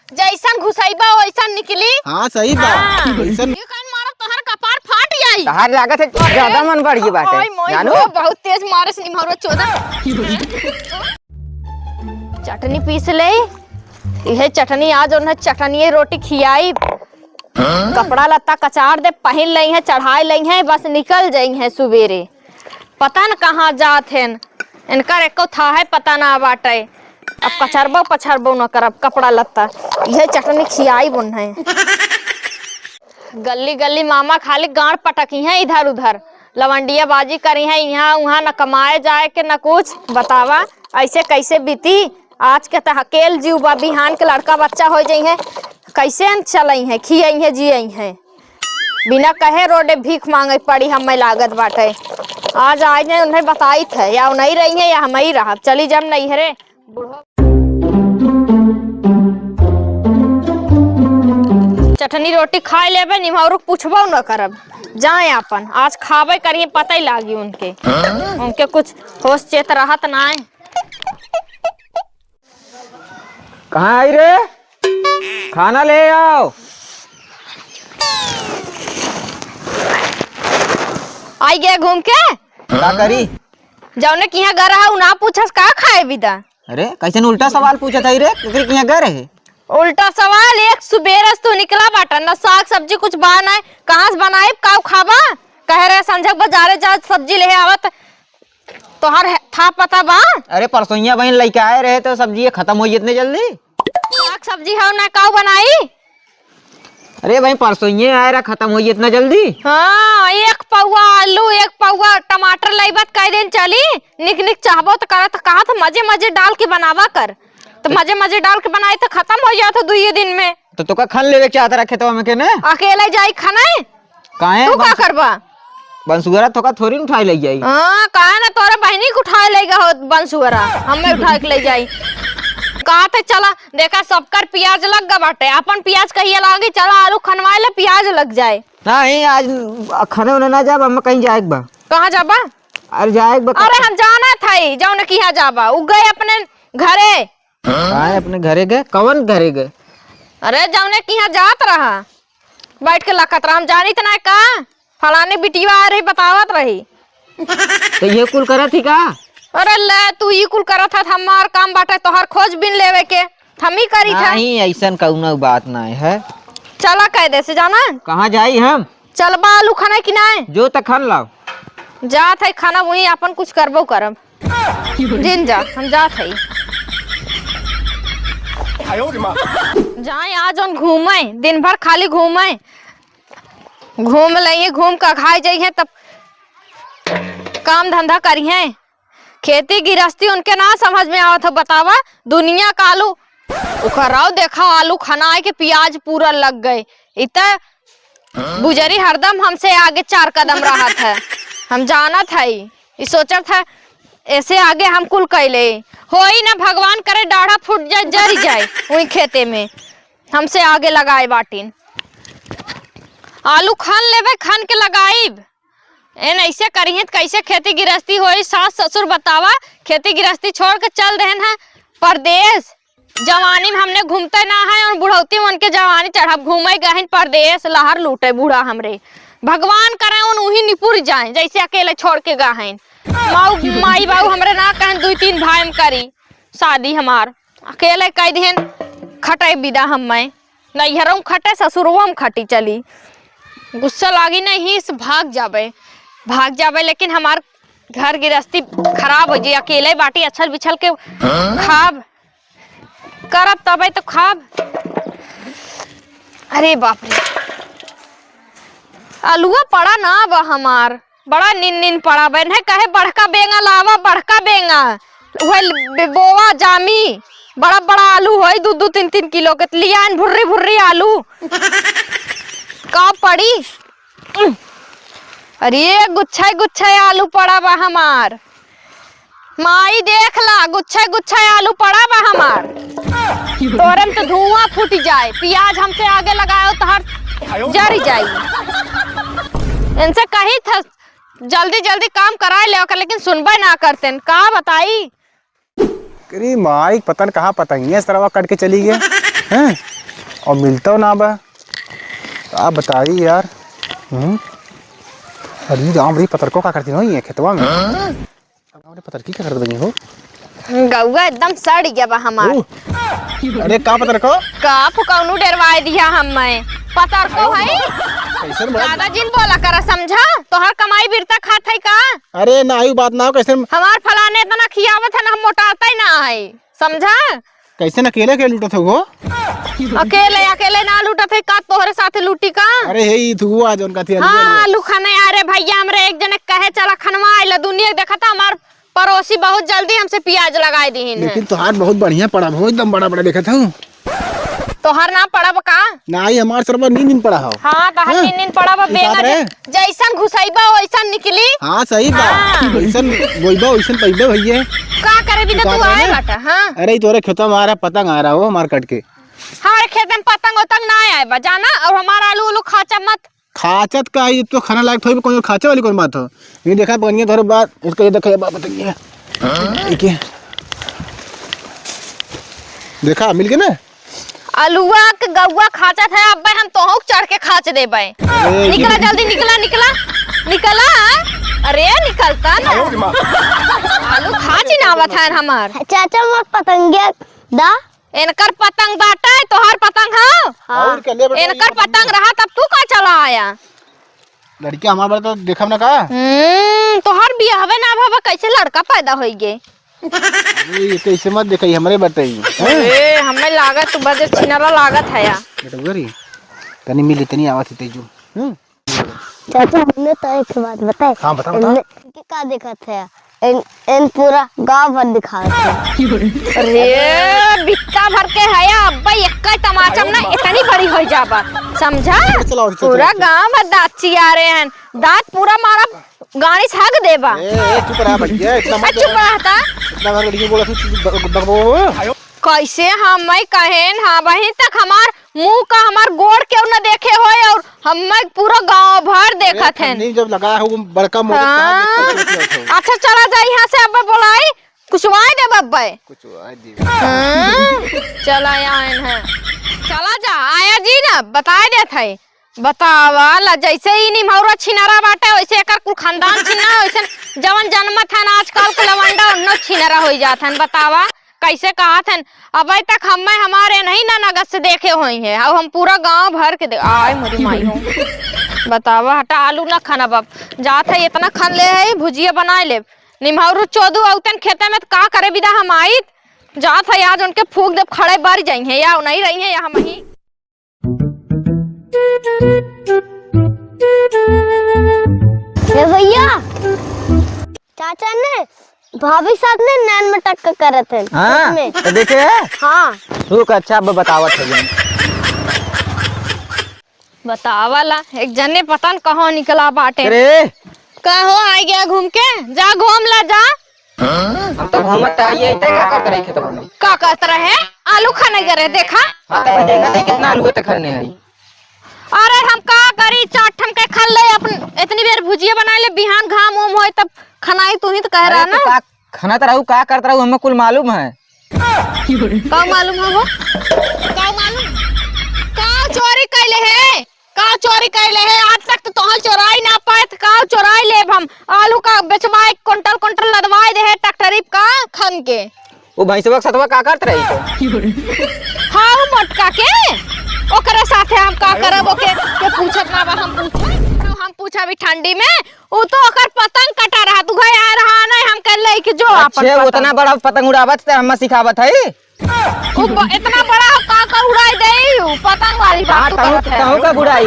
जैसन घुसैबा वैसन निकली। हाँ सही बात। मारा तोहर कपार फाट जाई। तहार लागत है ज्यादा मन बढ़ गई बात है जानू। बहुत तेज मारे से निमहरो चोदा। चटनी पीस ले। यह चटनी आज उन्हें चटनी रोटी खियाई। कपड़ा लत्ता कचार दे पहन लई है चढ़ाई लई है बस निकल जाई है सुबेरे। पता न कहाँ जात हैं इनका एको था है पता ना बाटे। अब कचरबो पछरबो न करब कपड़ा लत्ता यह चटनी खियाई बुन है। गली गली मामा खाली गांड पटकी है इधर उधर लवंडिया बाजी करी है यहाँ वहाँ न कमाए जाए के न कुछ बतावा ऐसे कैसे बीती। आज के तहकेल जीव बिहान के लड़का बच्चा हो जाई है कैसे चलई है खियई है जियई है बिना कहे रोडे भीख मांगे पड़ी हमें लागत बाटे। आज आज ने उन्हें बताई थे या नहीं रही है या हम ही रहा चली जब नहीं है रे चटनी रोटी खाए लेबे निमहरुक पूछबो न करब जाए अपन आज खाबे करिए पता ही लागी उनके कुछ होश चेत रहत ना है। कहाँ आई रे खाना ले आओ। आई गया घूम के क्या करी जौने कि यहाँ घर रहा ना पूछस का खाए विदा। अरे कैसे उल्टा सवाल पूछा था रे यहाँ घर है। उल्टा सवाल एक सुबेरे तू निकला बाटा न साग सब्जी कुछ बनाए कहाँ से बनाए का खाबा कह रहे संजक बाजारे जा सब्जी ले आवत तोहर था पता बा। अरे परसोइया बहन लेके आए रहे तो सब्जी खत्म हो इतने जल्दी। साग सब्जी है ना का बनाई। अरे भाई परसोइया आए रहा खत्म हो इतना जल्दी। हाँ एक पौवा आलू एक पौवा टमाटर लाइबत कई दिन चली निक निक चाहबो तो करत कहा था मजे मजे डाल के बनावा कर तो मजे मजे डाल के बनाई तो खत्म हो जाता 2 दिन में। तो तुका खान लेवे चाहता रखे तो हमें ने अकेले जाई खाना काहे तू का करबा बंसुअरा थोका थोड़ी उठाई ले जाई। हां काहे ना तोरे बहनी को उठाए लेगा हो बंसुअरा हमें उठा के ले जाई कहा थे चला देखा सबकर प्याज लग गा बाटे अपन प्याज कहिए लागी चला आलू खनवाए ले प्याज लग जाए। नहीं आज खाने उन्हें ना जाब हम कहीं जाएक बा। कहाँ जाबा। अरे जाएक बा। अरे हम जाना था जौन कि यहाँ जाबा उ गए अपने घरे। कहाँ अपने घरे गए कौन घरे गए। अरे जौने कि यहाँ जात रहा बैठ के लखत रहा हम जानी तो ना का फलाने बिटिया आ रही बतावत रही। तो ये कुल करा थी का। अरे ले तू ये कुल करत था हमार काम बाटे तोहर खोज बिन लेवे के हम ही करी था। नहीं ऐसन कौनो बात ना है। चला कायदे से जाना कहाँ जाई हम चलबा आलू खाना कि ना जो तक खान लाओ जात है खाना वही अपन कुछ करबो करब जिन जा हम जात है जाए आज हम घूमे दिन भर खाली घूमे घूम लेंगे घूम कर खाए जाइए तब काम धंधा करिए। खेती गृहस्थी उनके ना समझ में आवत हो बतावा दुनिया का आलू उखराव देखा आलू खनाए के प्याज पूरा लग गए इत बुजरी हरदम हमसे आगे 4 कदम रहा था हम जाना था ये सोचा था ऐसे आगे हम कुल कैले हो ही ना भगवान करे डाढ़ा फूट जाए जरी जाए वही खेते में हमसे आगे लगाए बाटिन आलू खान लेवे खान के लगाइब एन ऐसे करिए कैसे खेती गृहस्थी होई सास ससुर बतावा खेती गृहस्थी छोड़ के चल रहे हैं परदेश। जवानी में हमने घूमते ना है और बुढ़ौती में उनके जवानी चढ़ा घूमे गए परदेश लहर लूटे बूढ़ा हमरे भगवान करे उन वही निपुर जाए जैसे अकेले छोड़ के गए माई बाबू हमरे ना कहें 2-3 भाई में करी शादी हमार अकेले कह दिन खटे विदा हम नैहरों खटे ससुरों में खटी चली गुस्सा लागी नहीं भाग जाबे लेकिन हमार घर गृहस्थी खराब हो जाए अकेले बाटी अच्छल बिछल के खाब करब तबे तो खाब। अरे बाप रे आलुआ पड़ा ना बा हमार बड़ा निन पड़ा बहन है कहे बड़का बेंगा लावा बड़का बेंगा वह बोवा जामी बड़ा बड़ा आलू है 2-3 किलो के लिया भुर्री आलू का पड़ी। अरे गुच्छा आलू पड़ा बा हमार माई देख ला गुच्छा आलू पड़ा बा हमार तोरे में तो धुआं फूट जाए प्याज हमसे आगे लगाओ तो हर जरी जाई इनसे कही था जल्दी काम कराए ले लेकिन सुनबे ना करते का बताई। अरे माई पता न कहाँ पता ही है इस तरह कट के चली गया हैं। और मिलता ना बा। आप बताइए यार। अरे राम रे पतर को का करती हो ये खेतवा में? अब पतर की क्या कर बनी हो? गौवा एकदम सड़ गया बा हमार। अरे का पतर को? का फुकौनू डरवाए दिया हमें। पतर को है कैसे बड़ा? ज्यादा जिन बोला करा समझा। तोहर कमाई बिरता खात है का? अरे ना आयु बात ना हो कैसे हमार फलाने इतना खियावत है ना हम मोटाता ही ना है समझा। कैसे न अकेले के लूटत हो वो? अकेले ना लूटत है का तोहरे साथे लूटी का? अरे हे तू आज उनका थी। हाँ आलू खाने अरे भैया हमरे एक जने कहे चला खनवा आइला दुनिया देखा था हमार पड़ोसी बहुत जल्दी हमसे प्याज लगाए दी है। लेकिन तोहार बहुत बढ़िया पड़ा हो एकदम बड़ा बड़ा देखा था। तोहर ना पड़ब का? ना ही हमार सरबा नींद पड़ा हो। हाँ तोहर नींद पड़ब बेंगा जैसन घुसैबा वैसन निकली। हाँ सही बात। वैसन बोइबा वैसन पैबा भैया। का करे बिना तू आए बाटा? हाँ अरे तोरे खेतवा में आ रहा पतंग आ रहा हो मार कट के। हमारे खेत में पतंग उतंग ना आए बा जाना। और हमारा आलू उलू खाचा मत। खाचत का ये तो खाना लायक थोड़ी कोई खाचे वाली कौन बात हो? ये देखा बनिया थोड़ा बात उसका ये देखा बात बताइए। देखिए देखा मिल गया ना आलूआ के गौवा खाचा था। अब हम तोहू चढ़ के खाच देबे। निकला जल्दी निकला। अरे निकलता ना आलू खाच ही ना आवत है हमार। चाचा मोर पतंगिया दा इनकर पतंग बाटा है तोहर पतंग हाँ। और क्या ले बेटा इनकर पतंग रहा तब तू का चला आया? लड़की हमारे बारे तो देखा ना का। तोहर बियाह हवे ना भावा कैसे लड़का पैदा होई गे? ये कैसे मत देखा हमारे बताइए। ए हमें लागत तू बजे छिनारा लागत है या बेटा गरी तनी मिली तनी आवत थी तेजू। चाचा हमने तो एक बात बताए। हाँ बता का देखा था इन पूरा गांव भर दिखा रहे थे। अरे बित्ता भर के है या अब्बा एक टमाटर ना इतनी बड़ी हो जाबा समझा। पूरा गांव में दांत चिया रहे हैं। दांत पूरा मारा गाड़ी छाग देबा। चुप रहा भैया इतना मत चुप रहता। इतना बार लड़की बोला तू कैसे हम कहेन हाँ वहीं तक हमार मुंह का हमार गोड़ क्यों न देखे हो और हम पूरा गांव भर देखत हैं। नहीं जब लगाया हो बड़का मोटा हाँ। अच्छा चला जाए यहाँ से अब बोलाई कुछ वाई दे बब्बे कुछ चला आयन है चला जा आया जी ना बताए दे थे बतावा ला जैसे ही निमहौरा छिनारा बाटे वैसे एकर कुल खानदान छिना वैसे जवन जन्मत है आजकल के लवंडा उन्नो छिनारा हो जात है। बतावा कैसे कहा थे अब तक हमारे नहीं ना नगद से देखे हुए हैं। अब हम पूरा गांव भर के आए मोरी माई हो। बतावा हटा आलू ना खाना बाप जात है इतना खान ले है भुजिया बना ले निमहौरू चोदू औतन खेते में का करे बिदा हम आई जात है आज उनके फूक दे खड़े बार जाएंगे या नहीं रही है या हम ही। भैया चाचा ने भाभी साथ में नैन में टक्कर करे थे। हाँ तो देखे हाँ रुक अच्छा अब बतावत है। बतावाला एक जने पता न कहाँ निकला बाटे। अरे कहो आ गया घूम के जा घूम ला जा। हम तो घूमत आइए क्या करते रहे खेत में? का करत रहे आलू खाने गए देखा। हां तो देखा थे कितना आलू तक खरने है। अरे हम का करी चाट हम के खा ले अपन इतनी देर भुजिया बना ले बिहान घाम ओम होए तब खानाई तू ही तो कह रहा ना। का खाना तो रहू का करत रहू हमें कुल मालूम है। का मालूम है वो का मालूम का चोरी कैले है का चोरी कैले है आज तक तो तोहल चोराई ना पाए का चोराई लेब हम आलू का बेचवाए क्विंटल लदवाए दे है ट्रैक्टरी का खन के। वो भैंसवा के साथवा का करत रही तो? हाँ मोटका के ओकरे साथे हम का करब ओके के पूछत ना बा हम पूछा भी ठंडी में वो तो ओकर पतंग कटा रहा तू घर आ रहा नहीं हम कह ले कि जो अच्छे उतना बड़ा पतंग उड़ावत से हम सिखावत है। इतना बड़ा का उड़ाई दे पतंग वाली बात तू करत है। कहूं का बुराई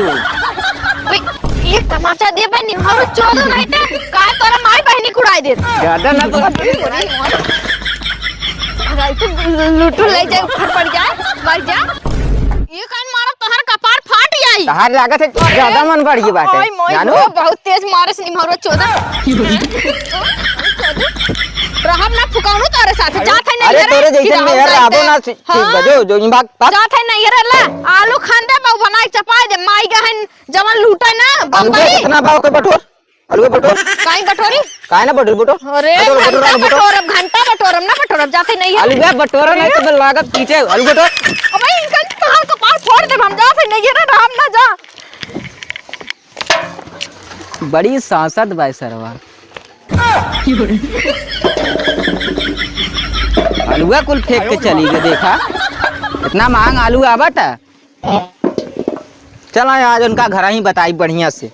एक तमाचा दे बनी हर चोदो नहीं ते का तोरा माई बहनी कुड़ाई दे ज्यादा ना तो अरे तू लुटू ले जाए ऊपर पड़ जाए मर जा ये कान मारब तोहर कपार फाट जाई। तहार लागत है ज्यादा मन बढ़ गई बात है जानू बहुत तेज मारे से निमहरो चोदा रहब ना फुकाउनु तोरे साथे जात है नहीं। अरे तोरे जैसे मेहर राबो ना ठीक बजो जो इन बात जात है नहीं रे आलू खांदे बहु बनाई चपाई दे माई गहन जवन लूटे ना बम्बई कितना भाव के बटोर आलू के बटोर काई बटोरी काहे ना बटोर बटोर अरे घंटा बटोरम ना बटोरम जाते नहीं है आलू के बटोर नहीं तो लागत पीछे आलू बटोर अबे इनका कहां कपार फोड़ दे बड़ी सांसद बाय सरवा। आलूआ कुल फेंक के चली गई, देखा इतना महंगा आलू आवा था। चल आज उनका घर ही बताई बढ़िया से।